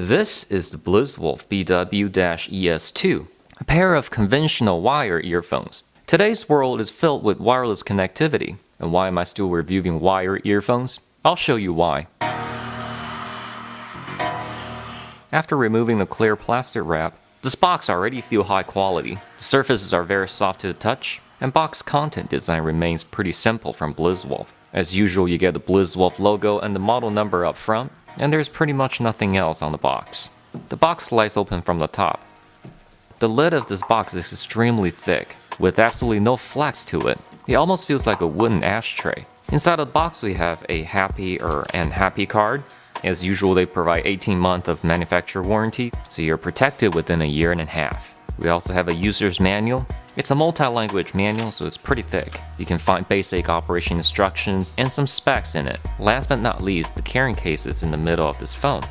This is the BlitzWolf BW-ES2, a pair of conventional wire earphones. Today's world is filled with wireless connectivity, and why am I still reviewing wire earphones? I'll show you why. After removing the clear plastic wrap, this box already feels high quality. The surfaces are very soft to the touch, and box content design remains pretty simple from BlitzWolf. As usual, you get the BlitzWolf logo and the model number up front, and there's pretty much nothing else on the box. The box slides open from the top. The lid of this box is extremely thick, with absolutely no flex to it. It almost feels like a wooden ashtray. Inside the box we have a happy or unhappy card. As usual, they provide 18 months of manufacturer warranty, so you're protected within a year and a half. We also have a user's manual. It's a multi-language manual, so it's pretty thick. You can find basic operation instructions and some specs in it. Last but not least, the carrying case is in the middle of this phone.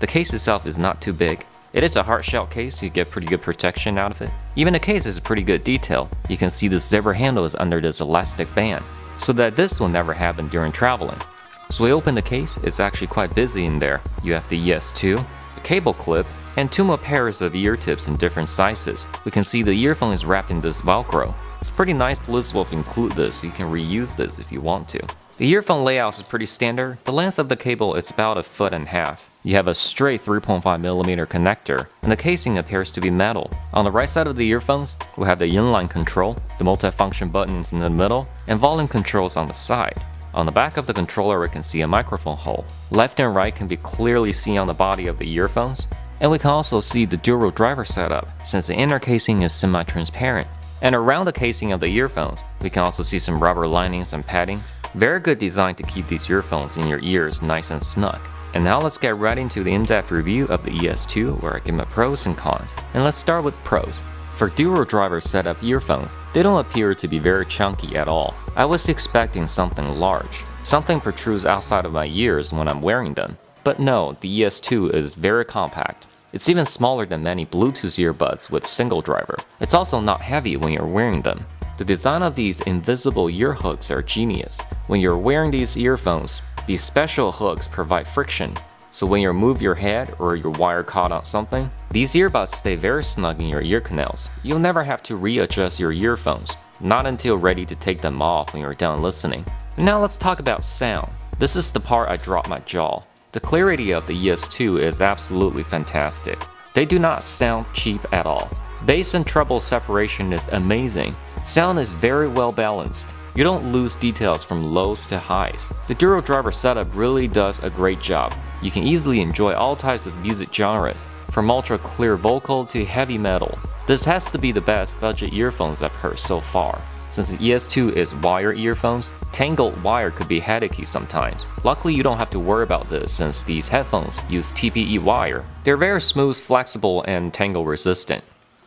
The case itself is not too big. It is a hard shell case, so you get pretty good protection out of it. Even the case is a pretty good detail. You can see the zipper handle is under this elastic band, so that this will never happen during traveling. So we open the case, it's actually quite busy in there. You have the ES2, a cable clip, and two more pairs of ear tips in different sizes. We can see the earphone is wrapped in this Velcro. It's pretty nice BlitzWolf include this, so you can reuse this if you want to. The earphone layout is pretty standard. The length of the cable is about 1.5 feet. You have a straight 3.5mm connector, and the casing appears to be metal. On the right side of the earphones, we have the inline control, the multifunction buttons in the middle, and volume controls on the side. On the back of the controller, we can see a microphone hole. Left and right can be clearly seen on the body of the earphones. And we can also see the dual driver setup, since the inner casing is semi-transparent. And around the casing of the earphones, we can also see some rubber linings and padding. Very good design to keep these earphones in your ears nice and snug. And now let's get right into the in-depth review of the ES2, where I give my pros and cons. And let's start with pros. For dual driver setup earphones, they don't appear to be very chunky at all. I was expecting something large. Something protrudes outside of my ears when I'm wearing them. But no, the ES2 is very compact. It's even smaller than many Bluetooth earbuds with single driver. It's also not heavy when you're wearing them. The design of these invisible ear hooks are genius. When you're wearing these earphones, these special hooks provide friction. So when you move your head or your wire caught on something, these earbuds stay very snug in your ear canals. You'll never have to readjust your earphones, not until ready to take them off when you're done listening. Now let's talk about sound. This is the part I drop my jaw. The clarity of the ES2 is absolutely fantastic. They do not sound cheap at all. Bass and treble separation is amazing. Sound is very well balanced. You don't lose details from lows to highs. The dual driver setup really does a great job. You can easily enjoy all types of music genres, from ultra clear vocal to heavy metal. This has to be the best budget earphones I've heard so far. Since the ES2 is wire earphones, tangled wire could be headachy sometimes. Luckily, you don't have to worry about this since these headphones use TPE wire. They're very smooth, flexible, and tangle resistant.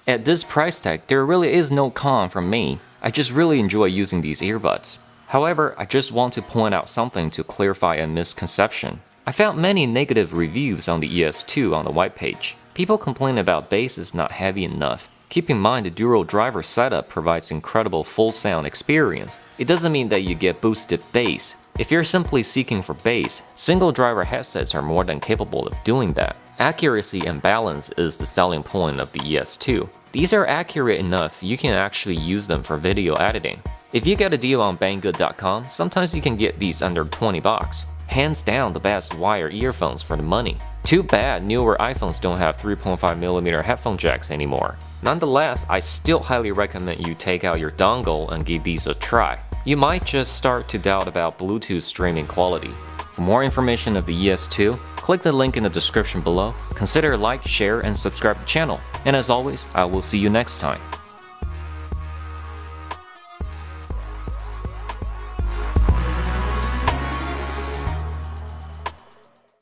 At this price tag, there really is no con from me. I just really enjoy using these earbuds. However, I just want to point out something to clarify a misconception. I found many negative reviews on the ES2 on the white page. People complain about bass is not heavy enough. Keep in mind the dual driver setup provides incredible full sound experience. It doesn't mean that you get boosted bass. If you're simply seeking for bass, single driver headsets are more than capable of doing that. Accuracy and balance is the selling point of the ES2. These are accurate enough you can actually use them for video editing. If you get a deal on banggood.com, sometimes you can get these under 20 bucks. Hands down the best wire earphones for the money. Too bad newer iPhones don't have 3.5mm headphone jacks anymore. Nonetheless, I still highly recommend you take out your dongle and give these a try. You might just start to doubt about Bluetooth streaming quality. For more information of the ES2, click the link in the description below. Consider like, share, and subscribe to the channel. And as always, I will see you next time.